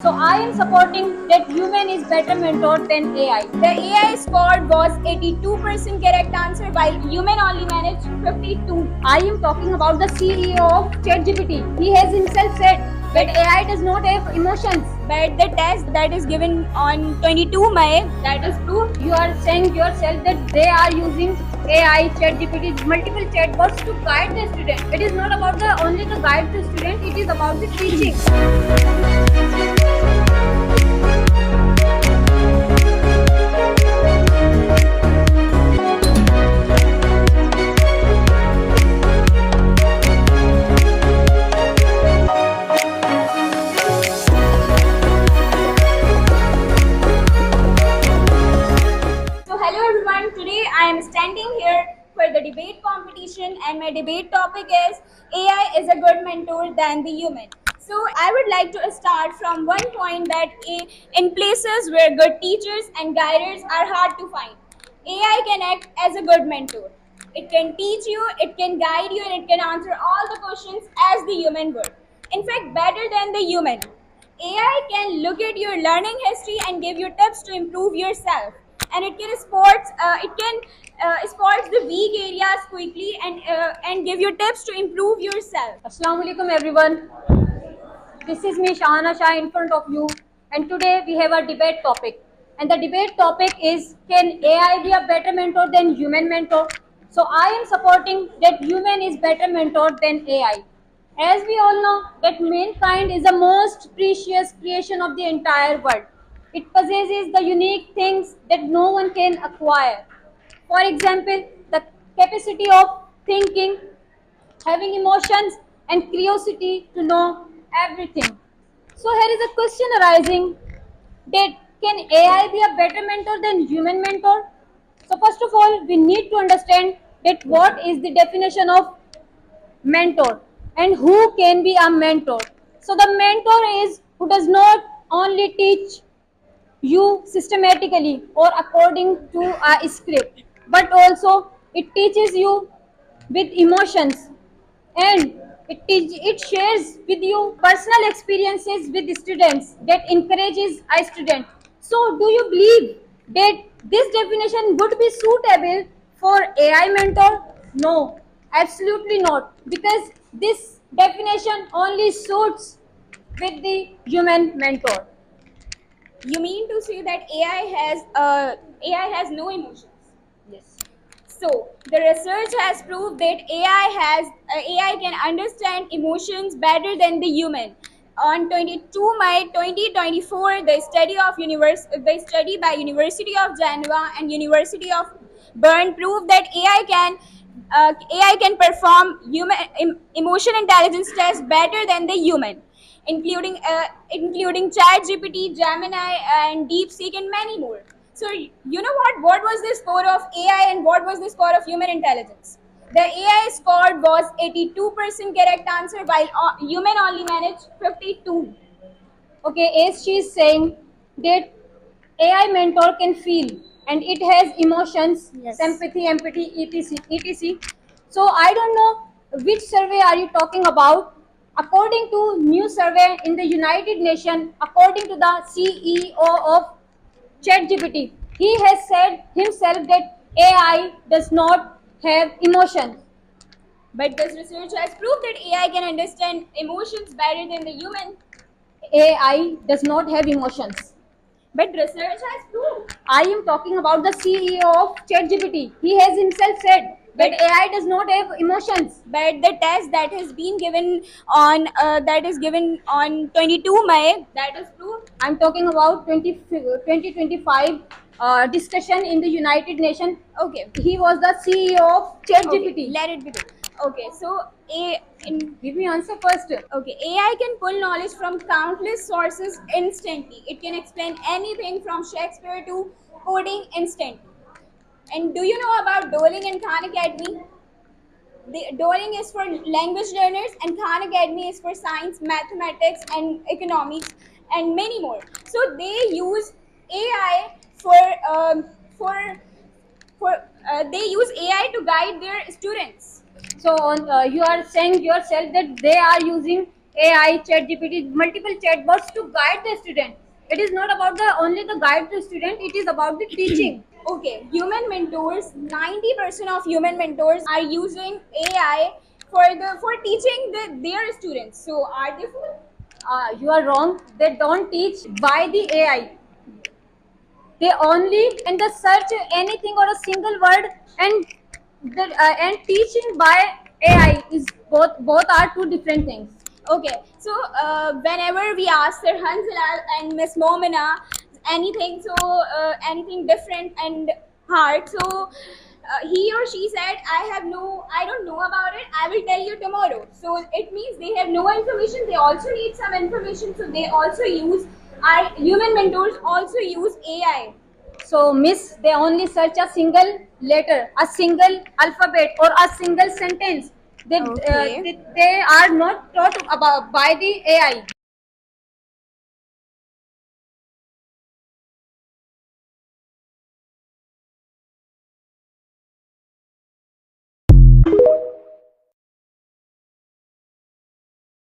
So I am supporting that human is better mentor than AI. The AI scored was 82% correct answer while human only managed 52. I am talking about the CEO of ChatGPT. He has himself said that AI does not have emotions. But the test that is given on 22 May, that is proved. You are saying yourself that they are using AI, ChatGPT, multiple chatbots to guide the student. It is not about the only to guide the student, it is about the teaching. So hello everyone, today I am standing here for the debate competition and my debate topic is AI is a good mentor than the human. So I would like to start from one point that in places where good teachers and guiders are hard to find, AI can act as a good mentor. It can teach you, it can guide you, and it can answer all the questions as the human would. In fact, better than the human. AI can look at your learning history and give you tips to improve yourself, and it can spots the weak areas quickly and give you tips to improve yourself. Assalamu alaikum everyone. This is me Shahana Shah in front of you, and today we have a debate topic. And the debate topic is, can AI be a better mentor than human mentor? So I am supporting that human is better mentor than AI. As we all know that mankind is the most precious creation of the entire world. It possesses the unique things that no one can acquire. For example, the capacity of thinking, having emotions and curiosity to know everything. So here is a question arising that can AI be a better mentor than human mentor? So first of all, we need to understand that what is the definition of mentor and who can be a mentor. So the mentor is who does not only teach you systematically or according to a script, but also it teaches you with emotions, and it shares with you personal experiences with students that encourages a student. So do you believe that this definition would be suitable for AI mentor? No, absolutely not, because this definition only suits with the human mentor. You mean to say that AI has no emotions? Yes. So the research has proved that AI can understand emotions better than the human. On 22 May 2024, the study by University of Geneva and University of Bern proved that AI can perform emotion intelligence tests better than the human, including ChatGPT, Gemini, and DeepSeek, and many more. So you know what? What was the score of AI and what was the score of human intelligence? The AI scored was 82% correct answer while human only managed 52. Okay, as she is saying that AI mentor can feel and it has emotions, Yes. sympathy, empathy, etc. etc. So I don't know which survey are you talking about. According to new survey in the United Nations, according to the CEO of ChatGPT, he has said himself that AI does not have emotions. But this research has proved that AI can understand emotions better than the human. AI does not have emotions. But research has proved. I am talking about the CEO of ChatGPT. He has himself said that But AI does not have emotions. but the test that has been given on that is given on 22 May, that is proved. I'm talking about 2025 discussion in the United Nations. Okay. He was the CEO of ChatGPT. Okay, let it be. Okay, so Give me answer first. okay, AI can pull knowledge from countless sources instantly. It can explain anything from Shakespeare to coding instantly. And do you know about Duolingo and Khan Academy? The Duolingo is for language learners, and Khan Academy is for science, mathematics, and economics, and many more. So they use AI for they use AI to guide their students. So you are saying yourself that they are using AI, ChatGPT, multiple chatbots to guide the student. It is not about the only the guide the student. It is about the teaching. Okay, human mentors, 90% of human mentors are using AI for teaching their students. So are they fool? You are wrong. They don't teach by the AI. They only and the search anything or a single word and and teaching by AI is both are two different things. Okay, so whenever we ask Sir Hansalal and Miss Momina anything, so anything different and hard, so he or she said, I don't know about it. I will tell you tomorrow. So it means they have no information. They also need some information. So they also use our human mentors also use AI. So, miss, they only search a single letter, a single alphabet, or a single sentence. Okay. They are not taught about by the AI.